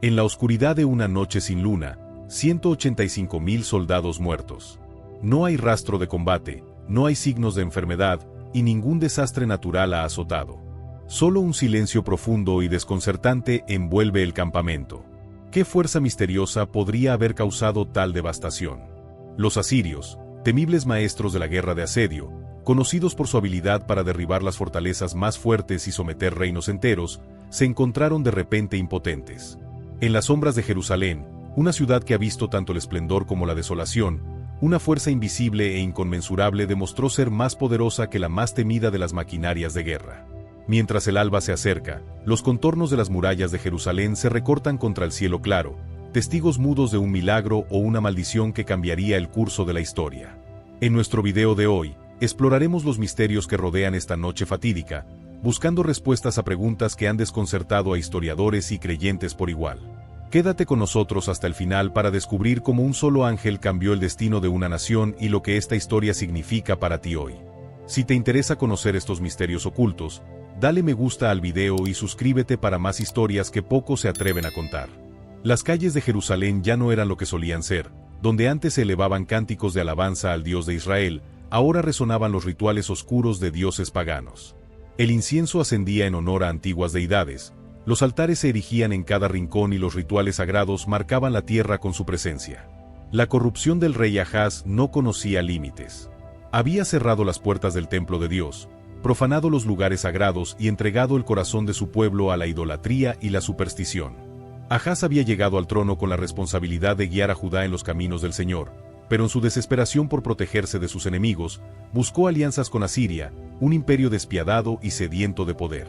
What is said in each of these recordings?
En la oscuridad de una noche sin luna, 185.000 soldados muertos. No hay rastro de combate, no hay signos de enfermedad, y ningún desastre natural ha azotado. Solo un silencio profundo y desconcertante envuelve el campamento. ¿Qué fuerza misteriosa podría haber causado tal devastación? Los asirios, temibles maestros de la guerra de asedio, conocidos por su habilidad para derribar las fortalezas más fuertes y someter reinos enteros, se encontraron de repente impotentes. En las sombras de Jerusalén, una ciudad que ha visto tanto el esplendor como la desolación, una fuerza invisible e inconmensurable demostró ser más poderosa que la más temida de las maquinarias de guerra. Mientras el alba se acerca, los contornos de las murallas de Jerusalén se recortan contra el cielo claro, testigos mudos de un milagro o una maldición que cambiaría el curso de la historia. En nuestro video de hoy, exploraremos los misterios que rodean esta noche fatídica, buscando respuestas a preguntas que han desconcertado a historiadores y creyentes por igual. Quédate con nosotros hasta el final para descubrir cómo un solo ángel cambió el destino de una nación y lo que esta historia significa para ti hoy. Si te interesa conocer estos misterios ocultos, dale me gusta al video y suscríbete para más historias que pocos se atreven a contar. Las calles de Jerusalén ya no eran lo que solían ser, donde antes se elevaban cánticos de alabanza al Dios de Israel, ahora resonaban los rituales oscuros de dioses paganos. El incienso ascendía en honor a antiguas deidades, los altares se erigían en cada rincón y los rituales sagrados marcaban la tierra con su presencia. La corrupción del rey Ahaz no conocía límites. Había cerrado las puertas del templo de Dios, profanado los lugares sagrados y entregado el corazón de su pueblo a la idolatría y la superstición. Ahaz había llegado al trono con la responsabilidad de guiar a Judá en los caminos del Señor, pero en su desesperación por protegerse de sus enemigos, buscó alianzas con Asiria, un imperio despiadado y sediento de poder.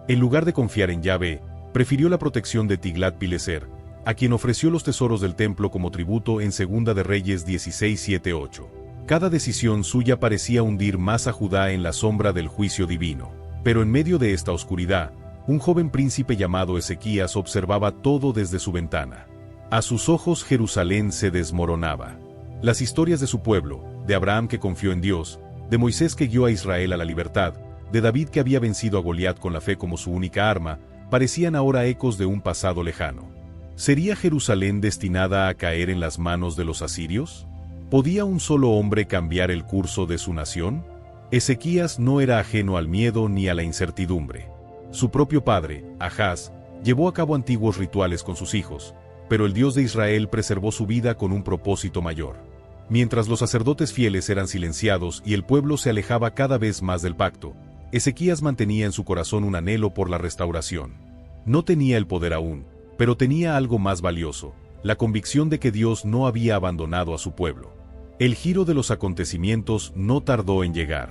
En lugar de confiar en Yahvé, prefirió la protección de Tiglat-Pileser, a quien ofreció los tesoros del templo como tributo en 2 de Reyes 16:7-8. Cada decisión suya parecía hundir más a Judá en la sombra del juicio divino. Pero en medio de esta oscuridad, un joven príncipe llamado Ezequías observaba todo desde su ventana. A sus ojos Jerusalén se desmoronaba. Las historias de su pueblo, de Abraham que confió en Dios, de Moisés que guió a Israel a la libertad, de David que había vencido a Goliat con la fe como su única arma, parecían ahora ecos de un pasado lejano. ¿Sería Jerusalén destinada a caer en las manos de los asirios? ¿Podía un solo hombre cambiar el curso de su nación? Ezequías no era ajeno al miedo ni a la incertidumbre. Su propio padre, Ahaz, llevó a cabo antiguos rituales con sus hijos, pero el Dios de Israel preservó su vida con un propósito mayor. Mientras los sacerdotes fieles eran silenciados y el pueblo se alejaba cada vez más del pacto, Ezequías mantenía en su corazón un anhelo por la restauración. No tenía el poder aún, pero tenía algo más valioso, la convicción de que Dios no había abandonado a su pueblo. El giro de los acontecimientos no tardó en llegar.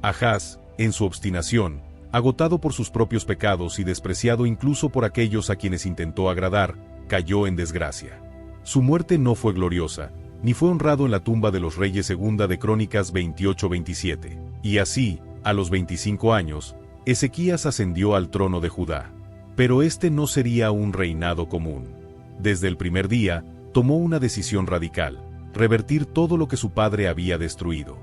Ahaz, en su obstinación, agotado por sus propios pecados y despreciado incluso por aquellos a quienes intentó agradar, cayó en desgracia. Su muerte no fue gloriosa, ni fue honrado en la tumba de los reyes 2 de Crónicas 28-27. Y así, a los 25 años, Ezequías ascendió al trono de Judá. Pero este no sería un reinado común. Desde el primer día, tomó una decisión radical: revertir todo lo que su padre había destruido.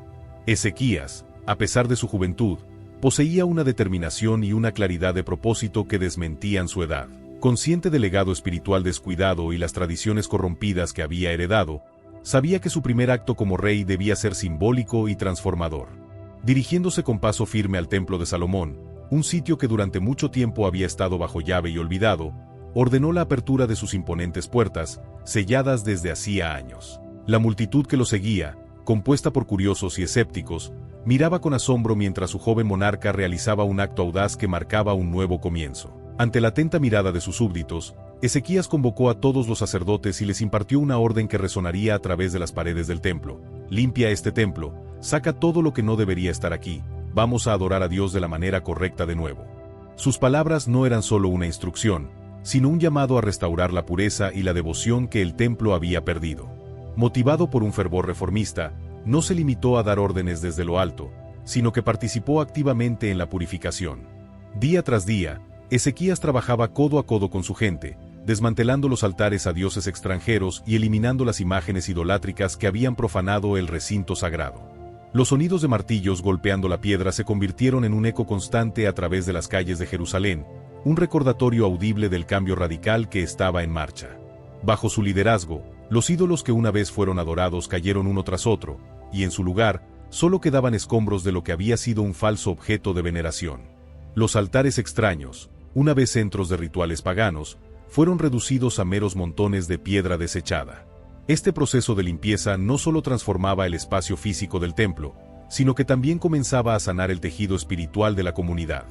Ezequías, a pesar de su juventud, poseía una determinación y una claridad de propósito que desmentían su edad. Consciente del legado espiritual descuidado y las tradiciones corrompidas que había heredado, sabía que su primer acto como rey debía ser simbólico y transformador. Dirigiéndose con paso firme al templo de Salomón, un sitio que durante mucho tiempo había estado bajo llave y olvidado, ordenó la apertura de sus imponentes puertas, selladas desde hacía años. La multitud que lo seguía, compuesta por curiosos y escépticos, miraba con asombro mientras su joven monarca realizaba un acto audaz que marcaba un nuevo comienzo. Ante la atenta mirada de sus súbditos, Ezequías convocó a todos los sacerdotes y les impartió una orden que resonaría a través de las paredes del templo: limpia este templo, saca todo lo que no debería estar aquí, vamos a adorar a Dios de la manera correcta de nuevo. Sus palabras no eran solo una instrucción, sino un llamado a restaurar la pureza y la devoción que el templo había perdido. Motivado por un fervor reformista, no se limitó a dar órdenes desde lo alto, sino que participó activamente en la purificación. Día tras día, Ezequías trabajaba codo a codo con su gente, desmantelando los altares a dioses extranjeros y eliminando las imágenes idolátricas que habían profanado el recinto sagrado. Los sonidos de martillos golpeando la piedra se convirtieron en un eco constante a través de las calles de Jerusalén, un recordatorio audible del cambio radical que estaba en marcha. Bajo su liderazgo, los ídolos que una vez fueron adorados cayeron uno tras otro, y en su lugar, solo quedaban escombros de lo que había sido un falso objeto de veneración. Los altares extraños, una vez centros de rituales paganos, fueron reducidos a meros montones de piedra desechada. Este proceso de limpieza no solo transformaba el espacio físico del templo, sino que también comenzaba a sanar el tejido espiritual de la comunidad.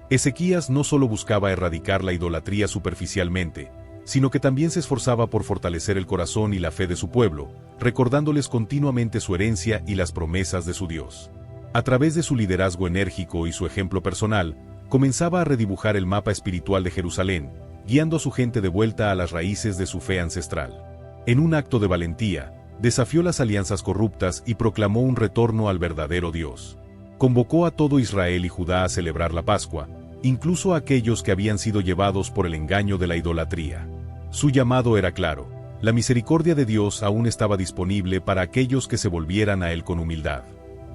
Ezequías no solo buscaba erradicar la idolatría superficialmente, sino que también se esforzaba por fortalecer el corazón y la fe de su pueblo, recordándoles continuamente su herencia y las promesas de su Dios. A través de su liderazgo enérgico y su ejemplo personal, comenzaba a redibujar el mapa espiritual de Jerusalén, guiando a su gente de vuelta a las raíces de su fe ancestral. En un acto de valentía, desafió las alianzas corruptas y proclamó un retorno al verdadero Dios. Convocó a todo Israel y Judá a celebrar la Pascua, incluso a aquellos que habían sido llevados por el engaño de la idolatría. Su llamado era claro: la misericordia de Dios aún estaba disponible para aquellos que se volvieran a Él con humildad.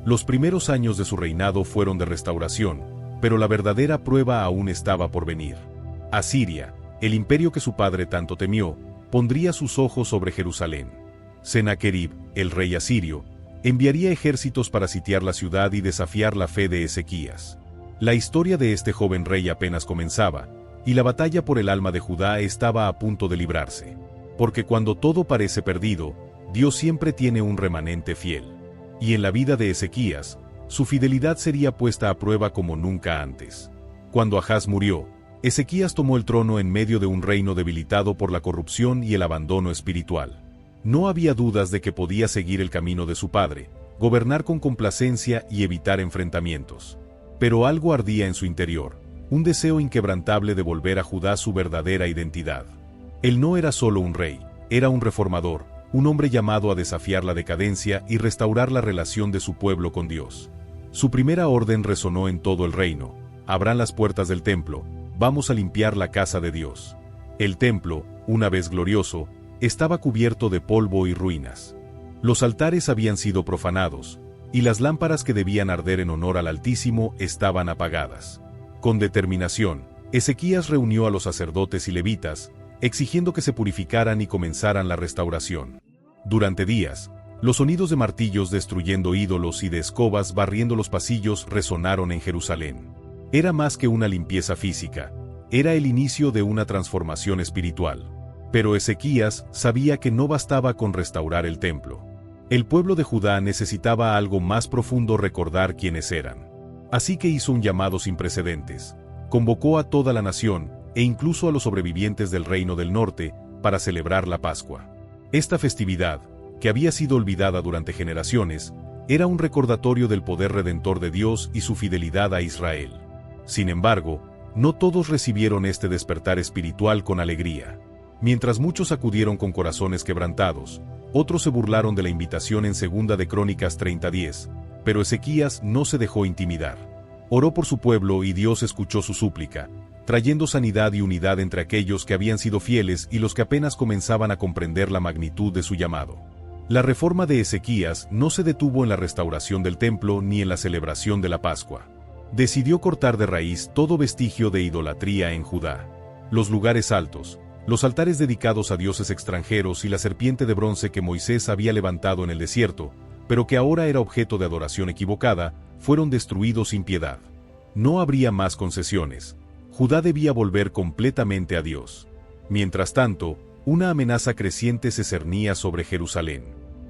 Los primeros años de su reinado fueron de restauración, pero la verdadera prueba aún estaba por venir. Asiria, el imperio que su padre tanto temió, pondría sus ojos sobre Jerusalén. Sennacherib, el rey asirio, enviaría ejércitos para sitiar la ciudad y desafiar la fe de Ezequías. La historia de este joven rey apenas comenzaba, y la batalla por el alma de Judá estaba a punto de librarse. Porque cuando todo parece perdido, Dios siempre tiene un remanente fiel. Y en la vida de Ezequías, su fidelidad sería puesta a prueba como nunca antes. Cuando Ahaz murió, Ezequías tomó el trono en medio de un reino debilitado por la corrupción y el abandono espiritual. No había dudas de que podía seguir el camino de su padre, gobernar con complacencia y evitar enfrentamientos. Pero algo ardía en su interior, un deseo inquebrantable de volver a Judá su verdadera identidad. Él no era solo un rey, era un reformador, un hombre llamado a desafiar la decadencia y restaurar la relación de su pueblo con Dios. Su primera orden resonó en todo el reino: abran las puertas del templo, vamos a limpiar la casa de Dios. El templo, una vez glorioso, estaba cubierto de polvo y ruinas. Los altares habían sido profanados, y las lámparas que debían arder en honor al Altísimo estaban apagadas. Con determinación, Ezequías reunió a los sacerdotes y levitas, exigiendo que se purificaran y comenzaran la restauración. Durante días, los sonidos de martillos destruyendo ídolos y de escobas barriendo los pasillos resonaron en Jerusalén. Era más que una limpieza física, era el inicio de una transformación espiritual. Pero Ezequías sabía que no bastaba con restaurar el templo. El pueblo de Judá necesitaba algo más profundo: recordar quiénes eran. Así que hizo un llamado sin precedentes. Convocó a toda la nación, e incluso a los sobrevivientes del reino del norte, para celebrar la Pascua. Esta festividad, que había sido olvidada durante generaciones, era un recordatorio del poder redentor de Dios y su fidelidad a Israel. Sin embargo, no todos recibieron este despertar espiritual con alegría. Mientras muchos acudieron con corazones quebrantados, otros se burlaron de la invitación en 2 de Crónicas 30:10, pero Ezequías no se dejó intimidar. Oró por su pueblo y Dios escuchó su súplica, trayendo sanidad y unidad entre aquellos que habían sido fieles y los que apenas comenzaban a comprender la magnitud de su llamado. La reforma de Ezequías no se detuvo en la restauración del templo ni en la celebración de la Pascua. Decidió cortar de raíz todo vestigio de idolatría en Judá. Los lugares altos, los altares dedicados a dioses extranjeros y la serpiente de bronce que Moisés había levantado en el desierto, pero que ahora era objeto de adoración equivocada, fueron destruidos sin piedad. No habría más concesiones. Judá debía volver completamente a Dios. Mientras tanto, una amenaza creciente se cernía sobre Jerusalén.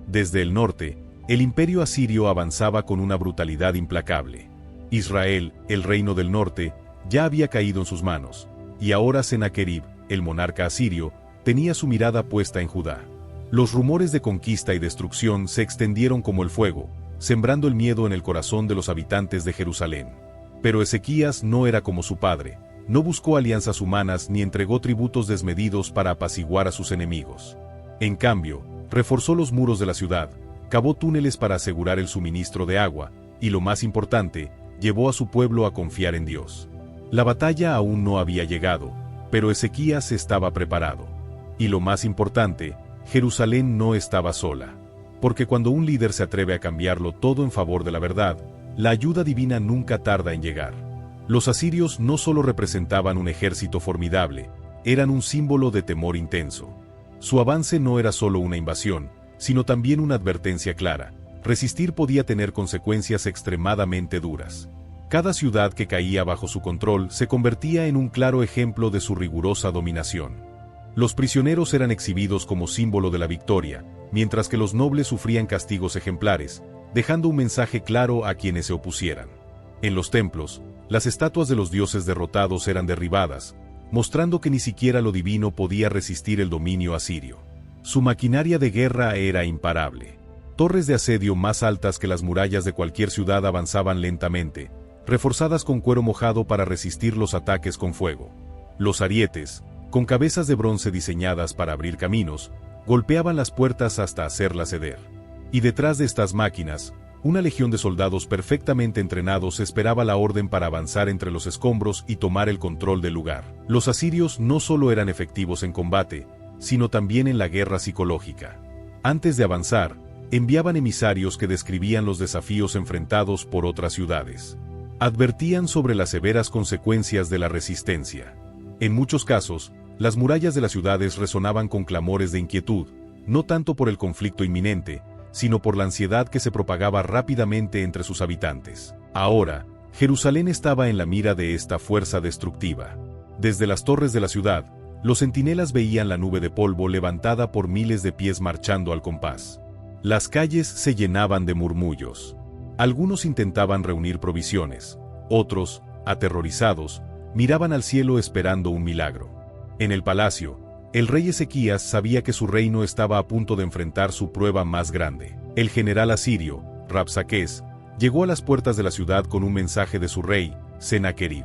Desde el norte, el imperio asirio avanzaba con una brutalidad implacable. Israel, el reino del norte, ya había caído en sus manos, y ahora Sennacherib, el monarca asirio, tenía su mirada puesta en Judá. Los rumores de conquista y destrucción se extendieron como el fuego, sembrando el miedo en el corazón de los habitantes de Jerusalén. Pero Ezequías no era como su padre, no buscó alianzas humanas ni entregó tributos desmedidos para apaciguar a sus enemigos. En cambio, reforzó los muros de la ciudad, cavó túneles para asegurar el suministro de agua, y lo más importante, llevó a su pueblo a confiar en Dios. La batalla aún no había llegado, pero Ezequías estaba preparado. Y lo más importante, Jerusalén no estaba sola. Porque cuando un líder se atreve a cambiarlo todo en favor de la verdad, la ayuda divina nunca tarda en llegar. Los asirios no solo representaban un ejército formidable, eran un símbolo de temor intenso. Su avance no era solo una invasión, sino también una advertencia clara: resistir podía tener consecuencias extremadamente duras. Cada ciudad que caía bajo su control se convertía en un claro ejemplo de su rigurosa dominación. Los prisioneros eran exhibidos como símbolo de la victoria, mientras que los nobles sufrían castigos ejemplares, dejando un mensaje claro a quienes se opusieran. En los templos, las estatuas de los dioses derrotados eran derribadas, mostrando que ni siquiera lo divino podía resistir el dominio asirio. Su maquinaria de guerra era imparable. Torres de asedio más altas que las murallas de cualquier ciudad avanzaban lentamente, reforzadas con cuero mojado para resistir los ataques con fuego. Los arietes, con cabezas de bronce diseñadas para abrir caminos, golpeaban las puertas hasta hacerlas ceder. Y detrás de estas máquinas, una legión de soldados perfectamente entrenados esperaba la orden para avanzar entre los escombros y tomar el control del lugar. Los asirios no solo eran efectivos en combate, sino también en la guerra psicológica. Antes de avanzar, enviaban emisarios que describían los desafíos enfrentados por otras ciudades. Advertían sobre las severas consecuencias de la resistencia. En muchos casos, las murallas de las ciudades resonaban con clamores de inquietud, no tanto por el conflicto inminente, sino por la ansiedad que se propagaba rápidamente entre sus habitantes. Ahora, Jerusalén estaba en la mira de esta fuerza destructiva. Desde las torres de la ciudad, los centinelas veían la nube de polvo levantada por miles de pies marchando al compás. Las calles se llenaban de murmullos. Algunos intentaban reunir provisiones, otros, aterrorizados, miraban al cielo esperando un milagro. En el palacio, el rey Ezequías sabía que su reino estaba a punto de enfrentar su prueba más grande. El general asirio, Rabsaqués, llegó a las puertas de la ciudad con un mensaje de su rey, Senaquerib.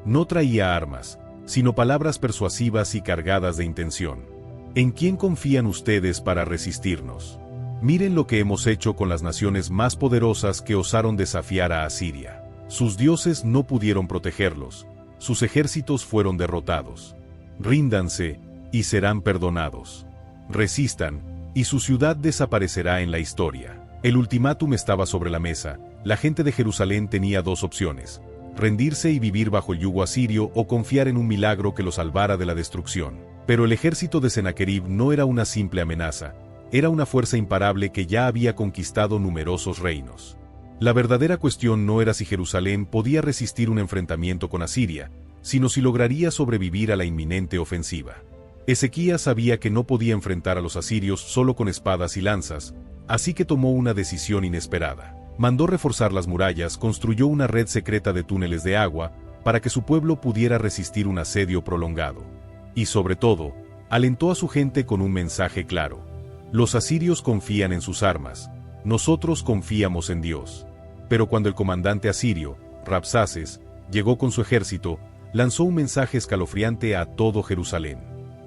No traía armas, sino palabras persuasivas y cargadas de intención. ¿En quién confían ustedes para resistirnos? Miren lo que hemos hecho con las naciones más poderosas que osaron desafiar a Asiria. Sus dioses no pudieron protegerlos, sus ejércitos fueron derrotados. Ríndanse, y serán perdonados. Resistan, y su ciudad desaparecerá en la historia. El ultimátum estaba sobre la mesa. La gente de Jerusalén tenía dos opciones: rendirse y vivir bajo el yugo asirio o confiar en un milagro que los salvara de la destrucción. Pero el ejército de Senaquerib no era una simple amenaza, era una fuerza imparable que ya había conquistado numerosos reinos. La verdadera cuestión no era si Jerusalén podía resistir un enfrentamiento con Asiria, sino si lograría sobrevivir a la inminente ofensiva. Ezequías sabía que no podía enfrentar a los asirios solo con espadas y lanzas, así que tomó una decisión inesperada. Mandó reforzar las murallas, construyó una red secreta de túneles de agua, para que su pueblo pudiera resistir un asedio prolongado. Y sobre todo, alentó a su gente con un mensaje claro: los asirios confían en sus armas, nosotros confiamos en Dios. Pero cuando el comandante asirio, Rabsaces, llegó con su ejército, lanzó un mensaje escalofriante a todo Jerusalén.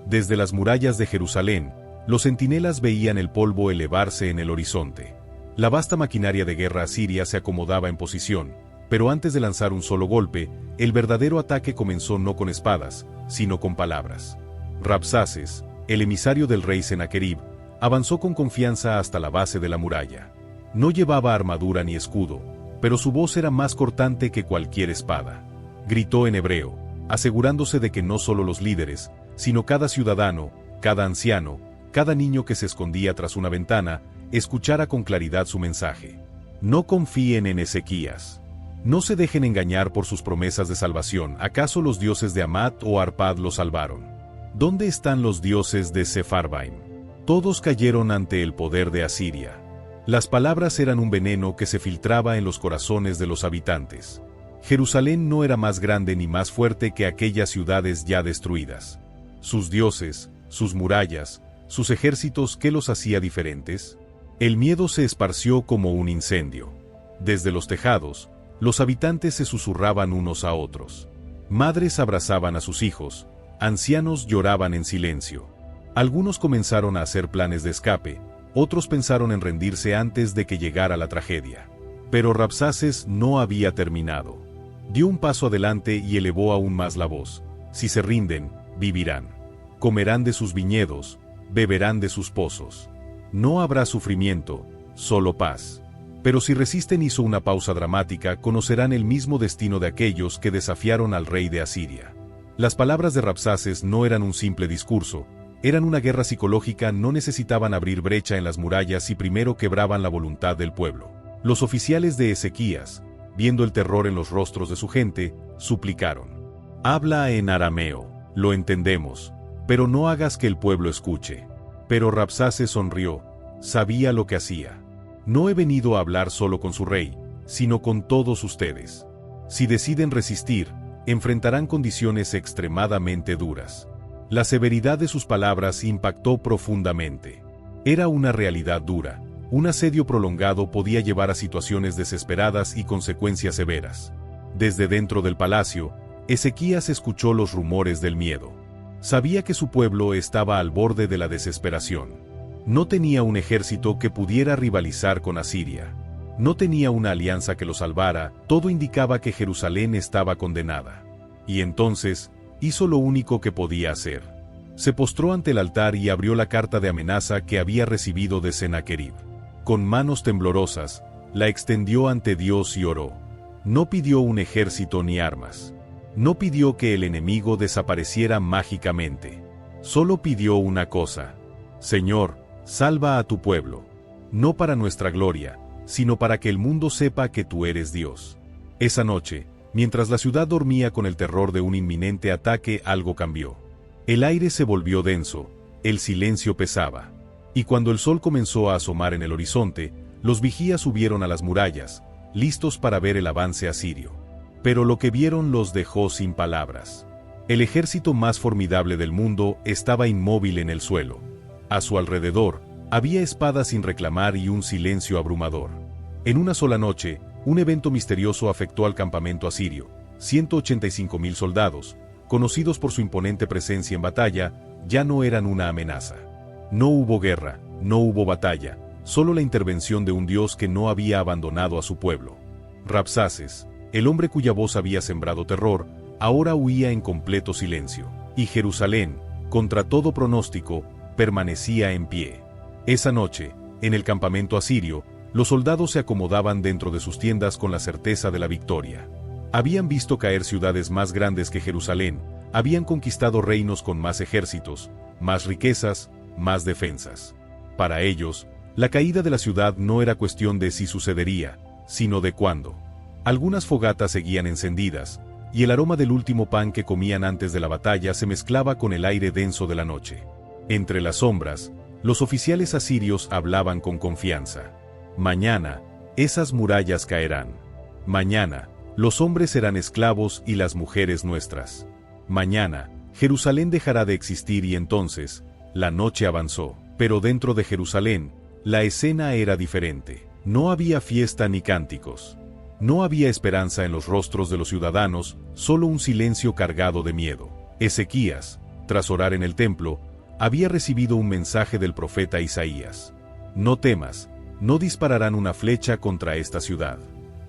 Desde las murallas de Jerusalén, los centinelas veían el polvo elevarse en el horizonte. La vasta maquinaria de guerra asiria se acomodaba en posición, pero antes de lanzar un solo golpe, el verdadero ataque comenzó no con espadas, sino con palabras. Rabsaces, el emisario del rey Senaquerib, avanzó con confianza hasta la base de la muralla. No llevaba armadura ni escudo, pero su voz era más cortante que cualquier espada. Gritó en hebreo, asegurándose de que no solo los líderes, sino cada ciudadano, cada anciano, cada niño que se escondía tras una ventana, escuchara con claridad su mensaje. No confíen en Ezequías. No se dejen engañar por sus promesas de salvación. ¿Acaso los dioses de Amat o Arpad los salvaron? ¿Dónde están los dioses de Sepharvaim? Todos cayeron ante el poder de Asiria. Las palabras eran un veneno que se filtraba en los corazones de los habitantes. Jerusalén no era más grande ni más fuerte que aquellas ciudades ya destruidas. Sus dioses, sus murallas, sus ejércitos, ¿qué los hacía diferentes? El miedo se esparció como un incendio. Desde los tejados, los habitantes se susurraban unos a otros. Madres abrazaban a sus hijos, ancianos lloraban en silencio. Algunos comenzaron a hacer planes de escape, otros pensaron en rendirse antes de que llegara la tragedia. Pero Rabsaces no había terminado. Dio un paso adelante y elevó aún más la voz: si se rinden, vivirán. Comerán de sus viñedos, beberán de sus pozos. No habrá sufrimiento, solo paz. Pero si resisten, hizo una pausa dramática, conocerán el mismo destino de aquellos que desafiaron al rey de Asiria. Las palabras de Rabsaces no eran un simple discurso, eran una guerra psicológica. No necesitaban abrir brecha en las murallas y primero quebraban la voluntad del pueblo. Los oficiales de Ezequías, viendo el terror en los rostros de su gente, suplicaron: «Habla en arameo, lo entendemos, pero no hagas que el pueblo escuche». Pero Rabsaces sonrió, sabía lo que hacía. «No he venido a hablar solo con su rey, sino con todos ustedes. Si deciden resistir, enfrentarán condiciones extremadamente duras». La severidad de sus palabras impactó profundamente. Era una realidad dura. Un asedio prolongado podía llevar a situaciones desesperadas y consecuencias severas. Desde dentro del palacio, Ezequías escuchó los rumores del miedo. Sabía que su pueblo estaba al borde de la desesperación. No tenía un ejército que pudiera rivalizar con Asiria. No tenía una alianza que lo salvara. Todo indicaba que Jerusalén estaba condenada. Y entonces, hizo lo único que podía hacer. Se postró ante el altar y abrió la carta de amenaza que había recibido de Sennacherib. Con manos temblorosas, la extendió ante Dios y oró. No pidió un ejército ni armas. No pidió que el enemigo desapareciera mágicamente. Solo pidió una cosa: «Señor, salva a tu pueblo. No para nuestra gloria, sino para que el mundo sepa que tú eres Dios». Esa noche, mientras la ciudad dormía con el terror de un inminente ataque, algo cambió. El aire se volvió denso, el silencio pesaba. Y cuando el sol comenzó a asomar en el horizonte, los vigías subieron a las murallas, listos para ver el avance asirio. Pero lo que vieron los dejó sin palabras. El ejército más formidable del mundo estaba inmóvil en el suelo. A su alrededor, había espadas sin reclamar y un silencio abrumador. En una sola noche, un evento misterioso afectó al campamento asirio. 185.000 soldados, conocidos por su imponente presencia en batalla, ya no eran una amenaza. No hubo guerra, no hubo batalla, solo la intervención de un Dios que no había abandonado a su pueblo. Rabsaces, el hombre cuya voz había sembrado terror, ahora huía en completo silencio. Y Jerusalén, contra todo pronóstico, permanecía en pie. Esa noche, en el campamento asirio, los soldados se acomodaban dentro de sus tiendas con la certeza de la victoria. Habían visto caer ciudades más grandes que Jerusalén, habían conquistado reinos con más ejércitos, más riquezas, más defensas. Para ellos, la caída de la ciudad no era cuestión de si sucedería, sino de cuándo. Algunas fogatas seguían encendidas, y el aroma del último pan que comían antes de la batalla se mezclaba con el aire denso de la noche. Entre las sombras, los oficiales asirios hablaban con confianza. «Mañana, esas murallas caerán. Mañana, los hombres serán esclavos y las mujeres nuestras. Mañana, Jerusalén dejará de existir». Y entonces, la noche avanzó. Pero dentro de Jerusalén, la escena era diferente. No había fiesta ni cánticos. No había esperanza en los rostros de los ciudadanos, solo un silencio cargado de miedo. Ezequías, tras orar en el templo, había recibido un mensaje del profeta Isaías. «No temas, no dispararán una flecha contra esta ciudad».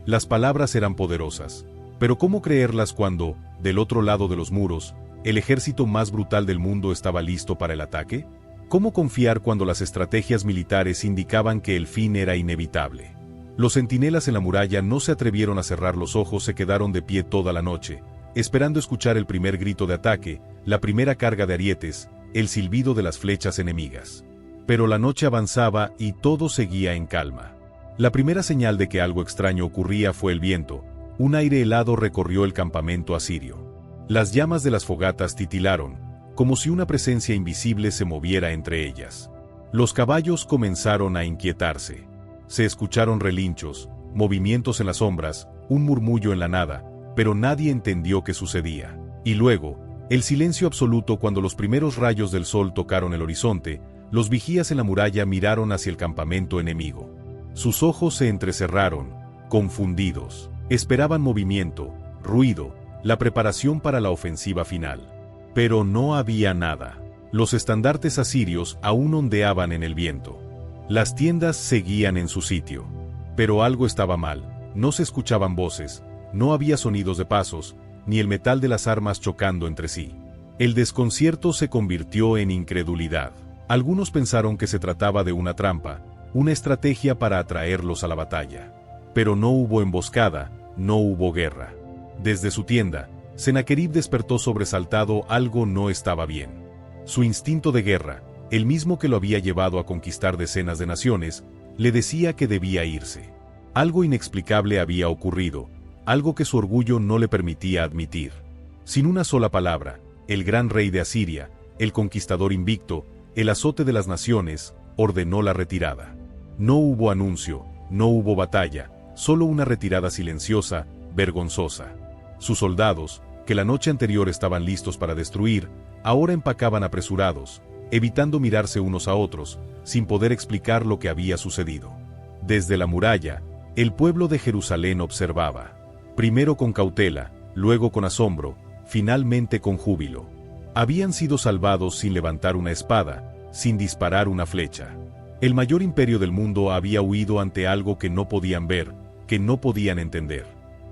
Las palabras eran poderosas, pero ¿cómo creerlas cuando, del otro lado de los muros, el ejército más brutal del mundo estaba listo para el ataque? ¿Cómo confiar cuando las estrategias militares indicaban que el fin era inevitable? Los centinelas en la muralla no se atrevieron a cerrar los ojos, se quedaron de pie toda la noche, esperando escuchar el primer grito de ataque, la primera carga de arietes, el silbido de las flechas enemigas. Pero la noche avanzaba y todo seguía en calma. La primera señal de que algo extraño ocurría fue el viento. Un aire helado recorrió el campamento asirio. Las llamas de las fogatas titilaron, como si una presencia invisible se moviera entre ellas. Los caballos comenzaron a inquietarse. Se escucharon relinchos, movimientos en las sombras, un murmullo en la nada, pero nadie entendió qué sucedía. Y luego, el silencio absoluto cuando los primeros rayos del sol tocaron el horizonte. Los vigías en la muralla miraron hacia el campamento enemigo. Sus ojos se entrecerraron, confundidos. Esperaban movimiento, ruido, la preparación para la ofensiva final. Pero no había nada. Los estandartes asirios aún ondeaban en el viento. Las tiendas seguían en su sitio. Pero algo estaba mal. No se escuchaban voces, no había sonidos de pasos, ni el metal de las armas chocando entre sí. El desconcierto se convirtió en incredulidad. Algunos pensaron que se trataba de una trampa, una estrategia para atraerlos a la batalla. Pero no hubo emboscada, no hubo guerra. Desde su tienda, Sennacherib despertó sobresaltado. Algo no estaba bien. Su instinto de guerra, el mismo que lo había llevado a conquistar decenas de naciones, le decía que debía irse. Algo inexplicable había ocurrido, algo que su orgullo no le permitía admitir. Sin una sola palabra, el gran rey de Asiria, el conquistador invicto, el azote de las naciones, ordenó la retirada. No hubo anuncio, no hubo batalla, solo una retirada silenciosa, vergonzosa. Sus soldados, que la noche anterior estaban listos para destruir, ahora empacaban apresurados, evitando mirarse unos a otros, sin poder explicar lo que había sucedido. Desde la muralla, el pueblo de Jerusalén observaba. Primero con cautela, luego con asombro, finalmente con júbilo. Habían sido salvados sin levantar una espada, sin disparar una flecha. El mayor imperio del mundo había huido ante algo que no podían ver, que no podían entender.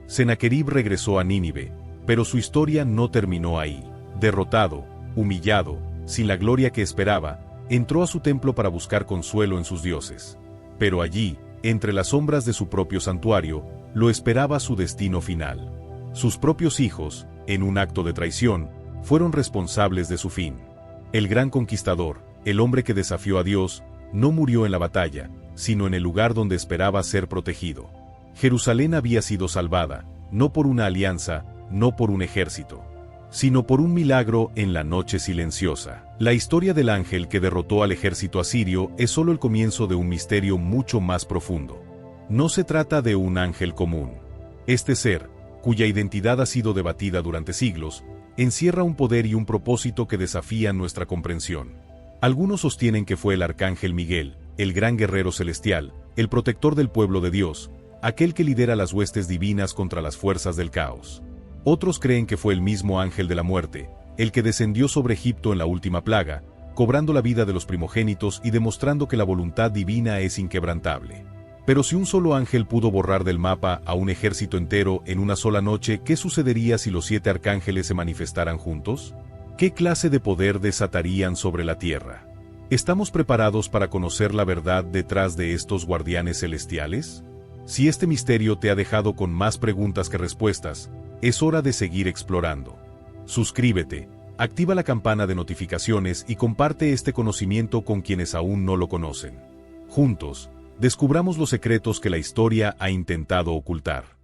Sennacherib regresó a Nínive, pero su historia no terminó ahí. Derrotado, humillado, sin la gloria que esperaba, entró a su templo para buscar consuelo en sus dioses. Pero allí, entre las sombras de su propio santuario, lo esperaba su destino final. Sus propios hijos, en un acto de traición, fueron responsables de su fin. El gran conquistador, el hombre que desafió a Dios, no murió en la batalla, sino en el lugar donde esperaba ser protegido. Jerusalén había sido salvada, no por una alianza, no por un ejército, sino por un milagro en la noche silenciosa. La historia del ángel que derrotó al ejército asirio es solo el comienzo de un misterio mucho más profundo. No se trata de un ángel común. Este ser, cuya identidad ha sido debatida durante siglos, encierra un poder y un propósito que desafían nuestra comprensión. Algunos sostienen que fue el arcángel Miguel, el gran guerrero celestial, el protector del pueblo de Dios, aquel que lidera las huestes divinas contra las fuerzas del caos. Otros creen que fue el mismo ángel de la muerte, el que descendió sobre Egipto en la última plaga, cobrando la vida de los primogénitos y demostrando que la voluntad divina es inquebrantable. Pero si un solo ángel pudo borrar del mapa a un ejército entero en una sola noche, ¿qué sucedería si los 7 arcángeles se manifestaran juntos? ¿Qué clase de poder desatarían sobre la tierra? ¿Estamos preparados para conocer la verdad detrás de estos guardianes celestiales? Si este misterio te ha dejado con más preguntas que respuestas, es hora de seguir explorando. Suscríbete, activa la campana de notificaciones y comparte este conocimiento con quienes aún no lo conocen. Juntos, descubramos los secretos que la historia ha intentado ocultar.